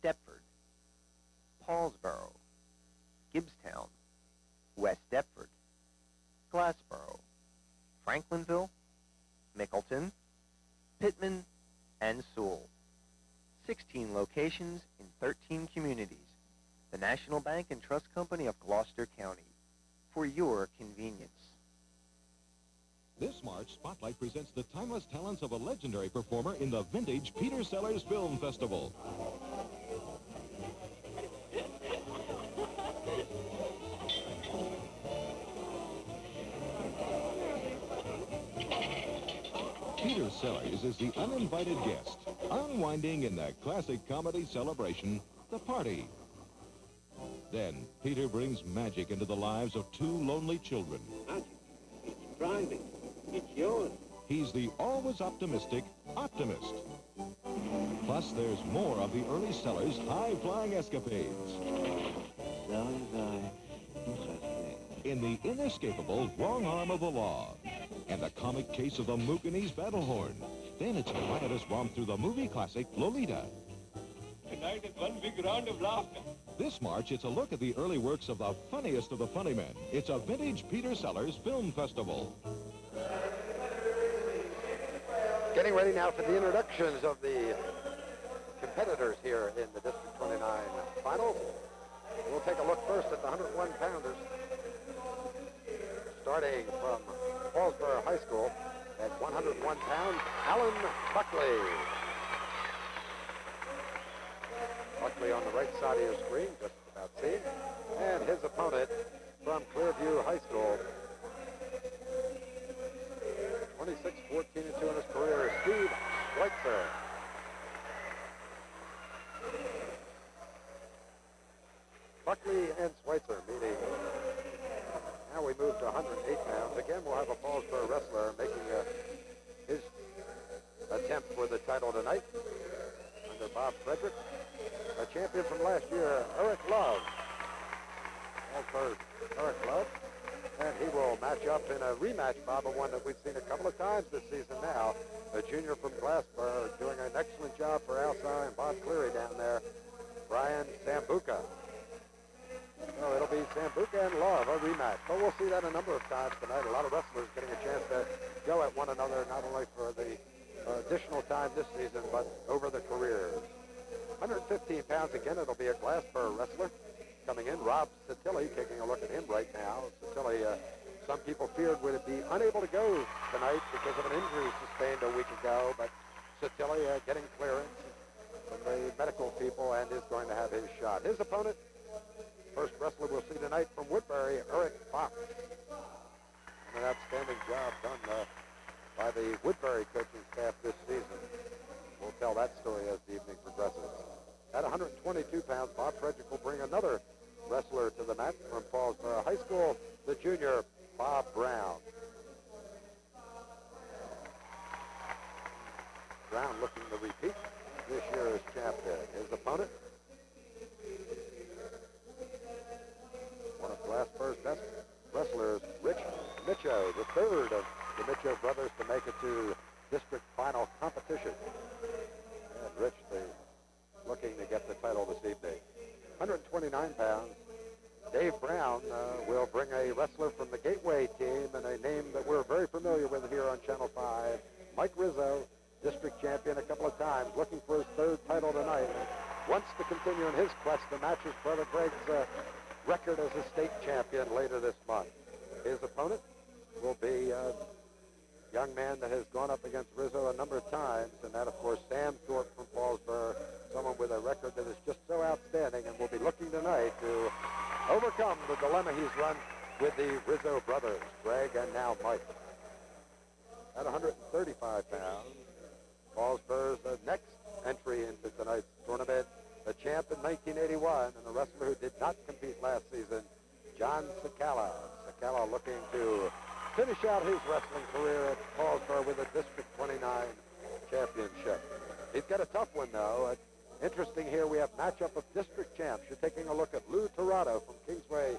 Deptford, Paulsboro, Gibbstown, West Deptford, Glassboro, Franklinville, Mickleton, Pittman, and Sewell. 16 locations in 13 communities. The National Bank and Trust Company of Gloucester County. For your convenience. This March, Spotlight presents the timeless talents of a legendary performer in the vintage Peter Sellers Film Festival. Peter Sellers is the uninvited guest, unwinding in the classic comedy celebration, The Party. Then, Peter brings magic into the lives of 2 lonely children. Magic. It's grinding. It's yours. He's the always optimistic optimist. Plus, there's more of the early Sellers' high-flying escapades. In the inescapable Wrong Arm of the Law. And the comic case of the Mookanese battle horn. Then it's a riotous romp through the movie classic Lolita. Tonight is one big round of laughter. This March, it's a look at the early works of the funniest of the funny men. It's a vintage Peter Sellers Film Festival. Getting ready now for the introductions of the competitors here in the District 29 finals. We'll take a look first at the 101-pounders. Starting from Paulsboro High School at 101 pounds, Alan Buckley. Buckley on the right side of your screen, just about seen. And his opponent from Clearview High School, 26-14-2 in his career, Steve Schweitzer. Buckley and Schweitzer meeting. Now we move to 108 pounds. Again, we'll have a Paulsboro wrestler making his attempt for the title tonight under Bob Frederick. A champion from last year, Eric Love. Paulsboro's Eric Love. And he will match up in a rematch, Bob, of one that we've seen a couple of times this season now. A junior from Glassboro doing an excellent job for Alci and Bob Cleary down there. Brian Sambuca. So it'll be Sambuca and Love, a rematch. But we'll see that a number of times tonight. A lot of wrestlers getting a chance to go at one another, not only for the additional time this season, but over the careers. 115 pounds again, it'll be a Glassboro wrestler coming in. Rob Satilli, taking a look at him right now. Satilli, some people feared would be unable to go tonight because of an injury sustained a week ago, but Satilli getting clearance from the medical people and is going to have his shot. His opponent, first wrestler we'll see tonight from Woodbury, Eric Fox. An outstanding job done by the Woodbury coaching staff this season. We'll tell that story as the evening progresses. At 122 pounds, Bob Frederick will bring another wrestler to the mat from Paulsboro High School, the junior Bob Brown. Brown looking to repeat this year's champion. His opponent, one of Glassboro's best wrestlers, Rich Micho, the third of the Mitchell brothers to make it to district final competition. And Rich, looking to get the title this evening. 129 pounds. Dave Brown will bring a wrestler from the Gateway team and a name that we're very familiar with here on Channel 5. Mike Rizzo, district champion a couple of times, looking for his third title tonight. Wants to continue in his quest to match his brother Greg's record as a state champion later this month. His opponent will be a young man that has gone up against Rizzo a number of times, and that, of course, Sam Thorpe from Paulsboro, someone with a record that is just so outstanding, and will be looking tonight to overcome the dilemma he's run with the Rizzo brothers, Greg and now Mike. At 135 pounds, Paulsboro's the next entry into tonight's tournament, the champ in 1981, and a wrestler who did not compete last season, John Sakala. Sakala looking to finish out his wrestling career at Paulsboro with a District 29 championship. He's got a tough one, though. Interesting here, we have matchup of district champs. You're taking a look at Lou Torado from Kingsway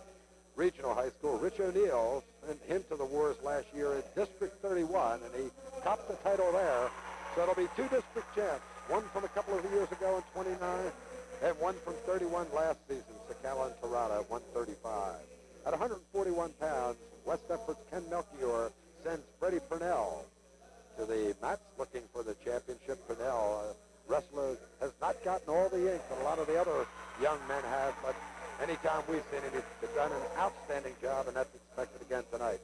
Regional High School. Rich O'Neill sent him to the wars last year in District 31, and he topped the title there. So it'll be two district champs, one from a couple of years ago in 29, and one from 31 last season, Sakala and Torado at 135. At 141 pounds, West Deptford's Ken Melchior sends Freddie Purnell to the mats looking for the championship. Purnell, wrestler, has not gotten all the ink that a lot of the other young men have, but anytime we've seen him, he's done an outstanding job, and that's expected again tonight.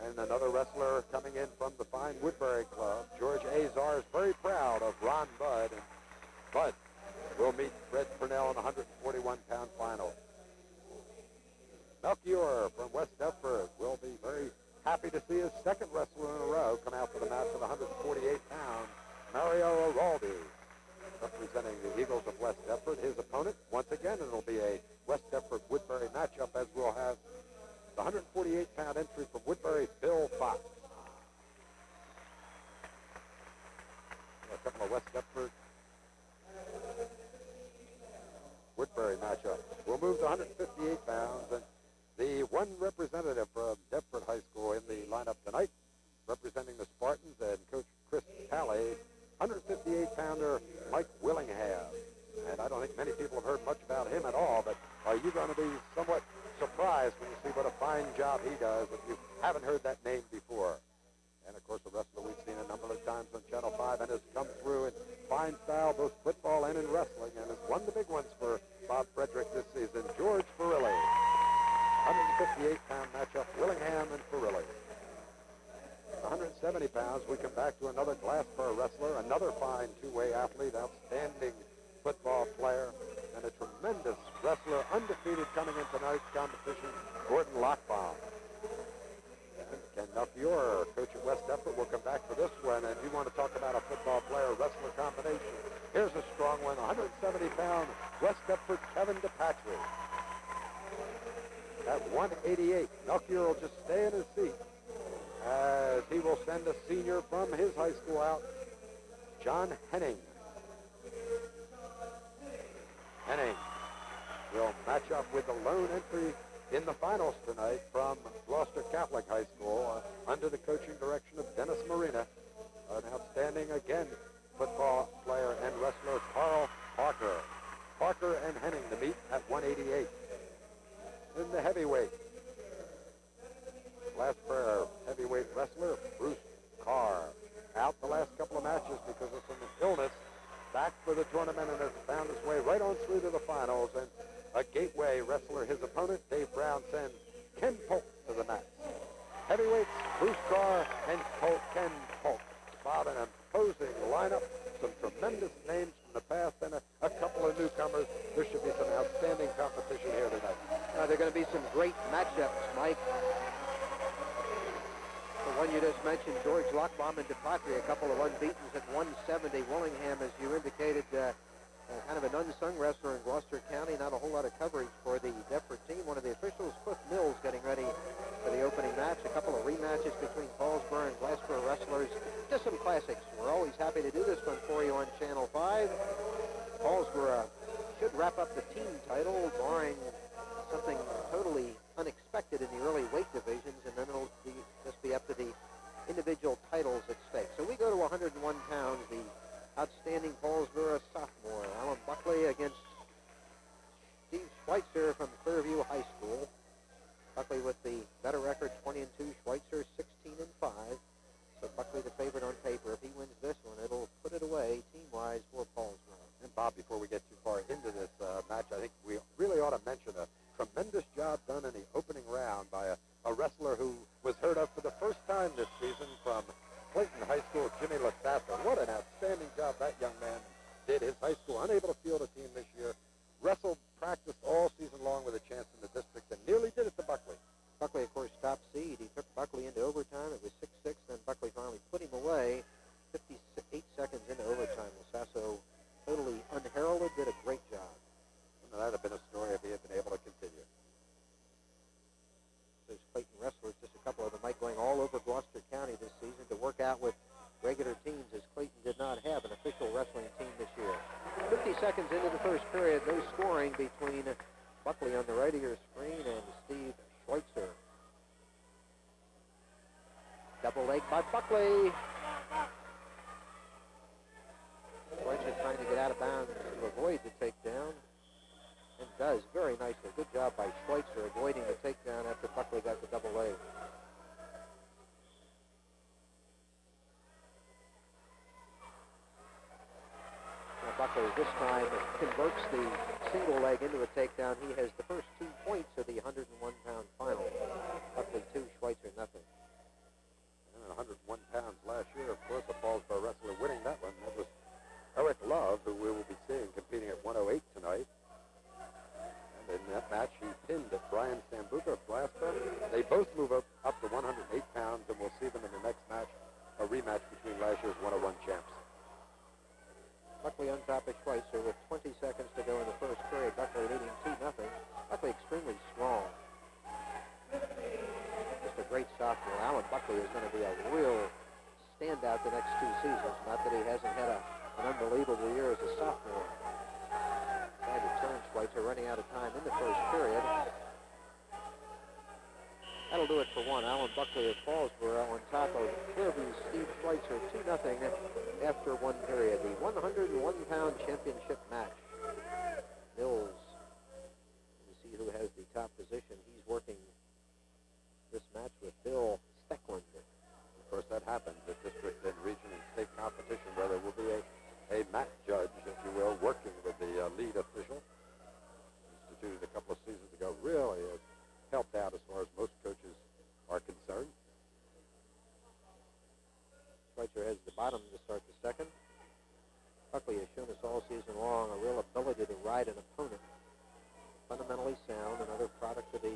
And another wrestler coming in from the fine Woodbury Club, George Azar, is very proud of Ron Budd, and Budd will meet Fred Purnell in the 141-pound final. Melchior from West Deptford will be very happy to see his second wrestler in a row come out for the match at 148 pounds. Mario Araldi, representing the Eagles of West Deptford. His opponent, once again, it'll be a West Deptford-Woodbury matchup, as we'll have the 148-pound entry from Woodbury, Bill Fox. A couple of West Deptford Woodbury matchup. We'll move to 158 pounds, and the one representative from Deptford High School in the lineup tonight, representing the Spartans and Coach Chris Talley, 158-pounder Mike Willingham. And I don't think many people have heard much about him at all, but are you going to be somewhat surprised when you see what a fine job he does if you haven't heard that name before? And, of course, a wrestler we've seen a number of times on Channel 5 and has come through in fine style, both football and in wrestling, and has won the big ones for Bob Frederick this season, George Farilli. 158-pound matchup, Willingham and Farilli. 170 pounds, we come back to another Glassboro wrestler, another fine two-way athlete, outstanding football player, and a tremendous wrestler, undefeated coming in tonight's competition, Gordon Lockbaum. And Ken Melchior, coach at West Deptford, will come back for this one, and you want to talk about a football player-wrestler combination. Here's a strong one, 170-pound West Deptford Kevin DePatry. At 188, Melchior will just stay in his seat as he will send a senior from his high school out, John Henning. Henning will match up with the lone entry in the finals tonight from Gloucester Catholic High School under the coaching direction of Dennis Marina. An outstanding, again, football player and wrestler, Carl Parker. Parker and Henning to meet at 188. In the heavyweight, Glassboro heavyweight wrestler Bruce Carr, out the last couple of matches because of some illness, back for the tournament and has found his way right on through to the finals. And a Gateway wrestler, his opponent, Dave Brown, sends Ken Polk to the match. Heavyweights, Bruce Carr and Ken Polk. Bob, an imposing lineup, some tremendous names from the past, and a couple of newcomers. There should be some outstanding competition here tonight. There are going to be some great matchups, Mike. The one you just mentioned, George Lockbaum and DePatry, a couple of unbeatens at 170. Willingham, as you indicated, kind of an unsung wrestler in Gloucester County. Not a whole lot of coverage for the Deptford team. One of the officials, Cliff Mills, getting ready for the opening match. A couple of rematches between Paulsboro and Glassboro wrestlers. Just some classics. We're always happy to do this one for you on Channel 5. Paulsboro should wrap up the team title, barring something totally unexpected in the early weight divisions, and then it'll just be up to the individual titles at stake. So we go to 101 pounds, the outstanding Paulsboro sophomore, Alan Buckley, against Steve Schweitzer from Clearview High School. Buckley with the better record, 20-2, Schweitzer 16-5. So Buckley the favorite on paper. If he wins this one, it'll put it away team-wise for Paulsboro. And Bob, before we get too far into this match, I think we really ought to mention a tremendous job done in the opening round by a wrestler who was heard of for the first time this season from Clayton High School, Jimmy Lasassa. What an outstanding job that young man did. His high school unable to field a team this year. Wrestled, practiced all season long with a chance in the district, and nearly did it to Buckley. Buckley, of course, top seed. He took Buckley into overtime. It was 6-6. Then Buckley finally put him away 58 seconds into overtime. Lasasso, totally unheralded, did a great job. And that would have been a story if he had been able to continue. Those Clayton wrestlers, just a couple of them, Mike, going all over Gloucester County this season to work out with regular teams, as Clayton did not have an official wrestling team this year. 50 seconds into the first period, no scoring between Buckley on the right of your screen and Steve Schweitzer. Double leg by Buckley. Schweitzer trying to get out of bounds to avoid the takedown, and does very nicely. Good job by Schweitzer avoiding the takedown after Buckley got the double leg. Buckley this time converts the single leg into a takedown. He has the first 2 points of the 101-pound final. Buckley 2, Schweitzer nothing. And 101 pounds last year, of course, a Paulsboro wrestler winning that one. That was Eric Love, who we will be seeing competing at 108 tonight. And in that match, he pinned Brian Sambuca of Glasgow. They both move up to 108 pounds, and we'll see them in the next match, a rematch between last year's 101 champs. Buckley on top of Schweitzer with 20 seconds to go in the first period. Buckley leading 2-0. Buckley extremely strong. Just a great sophomore. Alan Buckley is going to be a real standout the next 2 seasons. Not that he hasn't had an unbelievable year as a sophomore. Trying to turn Schweitzer, running out of time in the first period. That'll do it for one. Alan Buckley of Paulsboro on top of Clearview's Steve Schweitzer, 2-0 after 1 period. The 101-pound championship match. Mills, you see who has the top position. He's working this match with Bill Steckland. Of course, that happens at district and region and state competition where there will be a match judge, if you will, working with the lead official. Instituted a couple of seasons ago. Really has helped out as far as most coaches are concerned. Schweitzer has the bottom to start the second. Buckley has shown us all season long a real ability to ride an opponent. Fundamentally sound, another product of the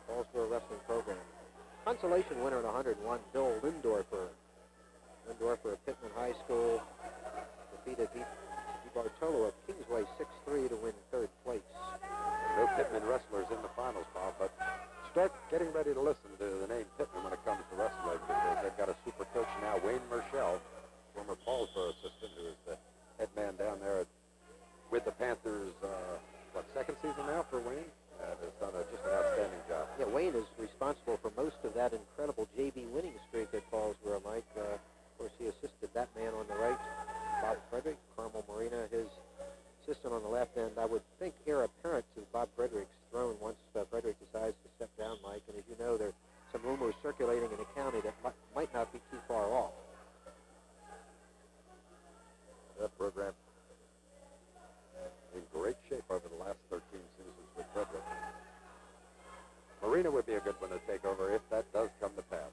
Paulsboro wrestling program. Consolation winner at 101, Bill Lindorfer. Lindorfer of Pittman High School defeated DiBartolo of Kingsway 6-3 to win 3rd place. No Pittman wrestlers in the finals, Bob, but start getting ready to listen to the name Pittman when it comes to wrestling, because they've got a super coach now, Wayne Merschel, former Paulsboro assistant, who is the head man down there with the Panthers. Second season now for Wayne? Has done just an outstanding job. Yeah, Wayne is responsible for most of that incredible JV winning streak at Paulsboro, Mike. Of course, he assisted that man on the right, Bob Frederick, Carmel Marina, his assistant on the left end. I would think heir apparent to Bob Frederick's throne once Frederick decides to step down, Mike. And as you know, there are some rumors circulating in the county that might not be too far off. That program in great shape over the last 13 seasons with Frederick. Marina would be a good one to take over if that does come to pass.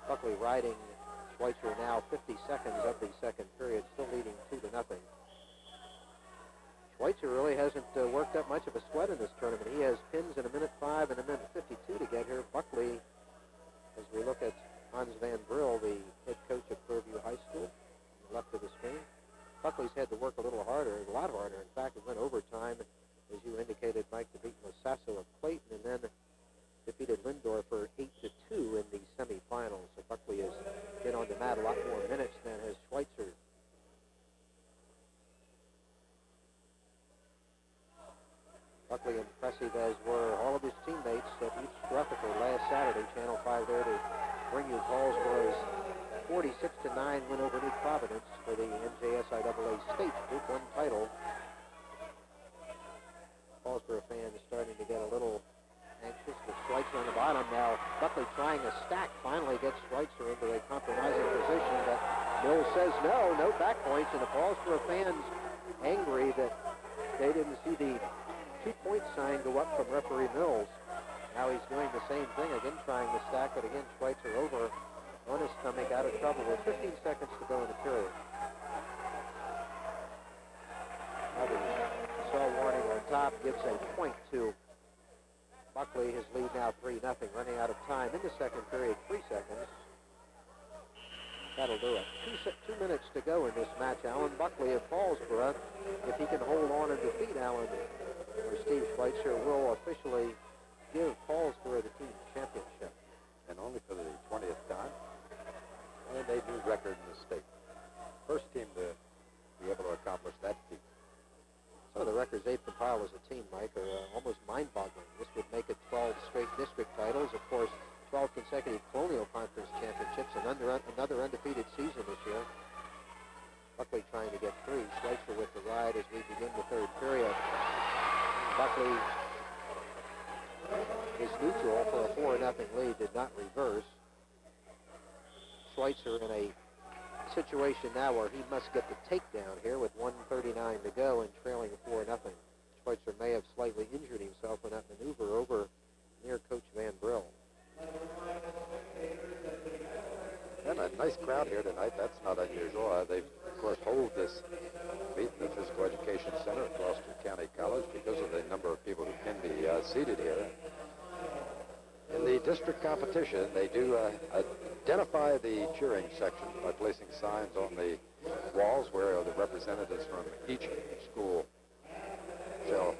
Buckley riding Schweitzer now 50 seconds of the second period, still leading 2-0. Schweitzer really hasn't worked up much of a sweat in this tournament. He has pins in 1:05 and 1:52 to get here. Buckley, as we look at Hans Van Brill, the head coach of Clearview High School, on the left of the screen, Buckley's had to work a little harder, a lot harder. In fact, it went overtime, as you indicated, Mike, to beat Lasasso of Clayton, and then defeated Lindorfer 8-2 in the semifinals. So Buckley has been on the mat a lot more minutes than has Schweitzer. Buckley 6-9 win over New Providence for the NJSIAA State Group 1 title. Paulsboro fans starting to get a little anxious with Schweitzer on the bottom. Now Buckley trying a stack, finally gets Schweitzer into a compromising position, but Mills says no back points, and the Paulsboro fans angry that they didn't see the 2-point sign go up from referee Mills. Now he's doing the same thing, again trying the stack, but again Schweitzer over on his stomach, out of trouble with 15 seconds to go in the period. Now the saw warning on top gives a point to Buckley. His lead now 3-0, running out of time in the second period, 3 seconds. That'll do it. 2 minutes to go in this match. Alan Buckley of Paulsboro, if he can hold on and defeat Alan or Steve Schweitzer, will officially give Paulsboro the team championship. And only for the 20th time. And a new record in the state. First team to be able to accomplish that feat. So the records they've compiled as a team, Mike, are almost mind-boggling. This would make it 12 straight district titles. Of course, 12 consecutive Colonial Conference championships, and another undefeated season this year. Buckley trying to get 3. Schweitzer with the ride as we begin the third period. Buckley is neutral for a 4-0 lead, did not reverse. Schweitzer in a situation now where he must get the takedown here with 1:39 to go and trailing 4-0. Schweitzer may have slightly injured himself in that maneuver over near Coach Van Brill. And a nice crowd here tonight. That's not unusual. They, of course, hold this meet in the Physical Education Center at Gloucester County College because of the number of people who can be seated here. In the district competition, they do identify the cheering section by placing signs on the walls where the representatives from each school shall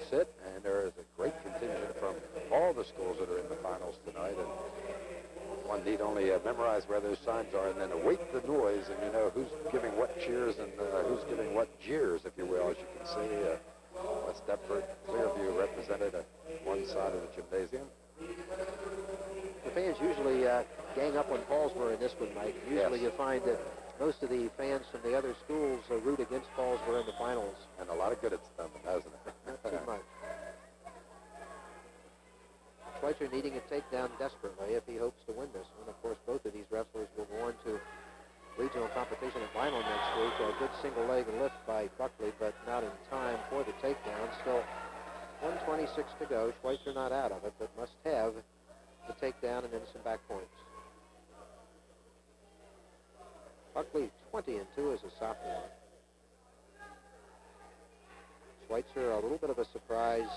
sit, and there is a great contingent from all the schools that are in the finals tonight, and one need only memorize where those signs are and then await the noise, and you know who's giving what cheers and who's giving what jeers, if you will. As you can see, West Deptford, Clearview represented at one side of the gymnasium. The fans usually gang up on Paulsboro in this one, Mike. Usually you find that most of the fans from the other schools root against Paulsboro in the finals. And a lot of good it's done, hasn't it? Not too much. Schweitzer needing a takedown desperately if he hopes to win this one. Of course, both of these wrestlers will go on to regional competition and final next week. A good single leg lift by Buckley, but not in time for the takedown. Still 1:26 to go. Schweitzer not out of it, but must have the takedown and then some back points. Buckley 20-2 as a sophomore. Schweitzer a little bit of a surprise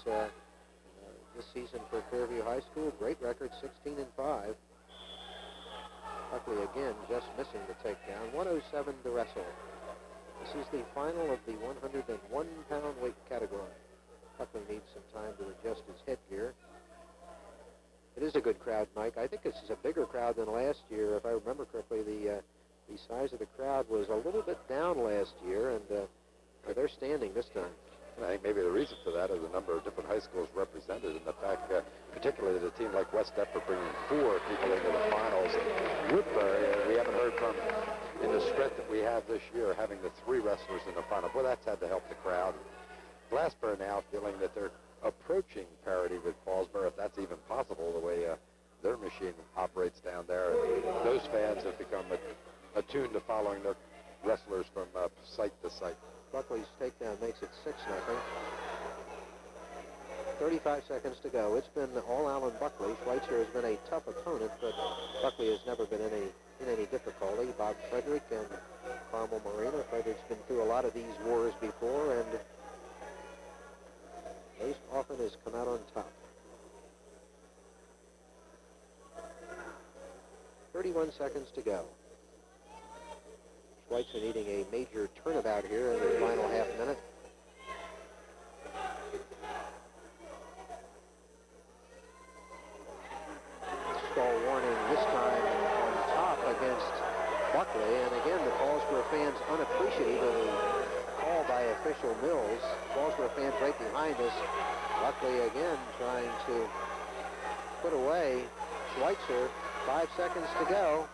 this season for Clearview High School. Great record, 16-5. Buckley again just missing the takedown. 107 to wrestle. This is the final of the 101-pound weight category. Buckley needs some time to adjust his headgear. It is a good crowd, Mike. I think this is a bigger crowd than last year. If I remember correctly, the size of the crowd was a little bit down last year, and they're standing this time. I think maybe the reason for that is the number of different high schools represented, and the fact, particularly that a team like West Deptford bringing 4 people into the finals. Woodbury, we haven't heard from in the strength that we have this year, having the 3 wrestlers in the final. Well, that's had to help the crowd. Glassboro now feeling that they're approaching parity with Paulsboro, if that's even possible, the way their machine operates down there. And those fans have become attuned to following their wrestlers from site to site. Buckley's takedown makes it 6-0. 35 seconds to go. It's been all Alan Buckley. Schweitzer has been a tough opponent, but Buckley has never been in any difficulty. Bob Frederick and Carmel Marina. Frederick's been through a lot of these wars before, and most often has come out on top. 31 seconds to go. Schweitzer needing a major turnabout here in the final half minute. Stall warning this time on top against Buckley, and again the Paulsboro fans unappreciative of the call by official Mills. Paulsboro fans right behind us. Buckley again trying to put away Schweitzer. 5 seconds to go.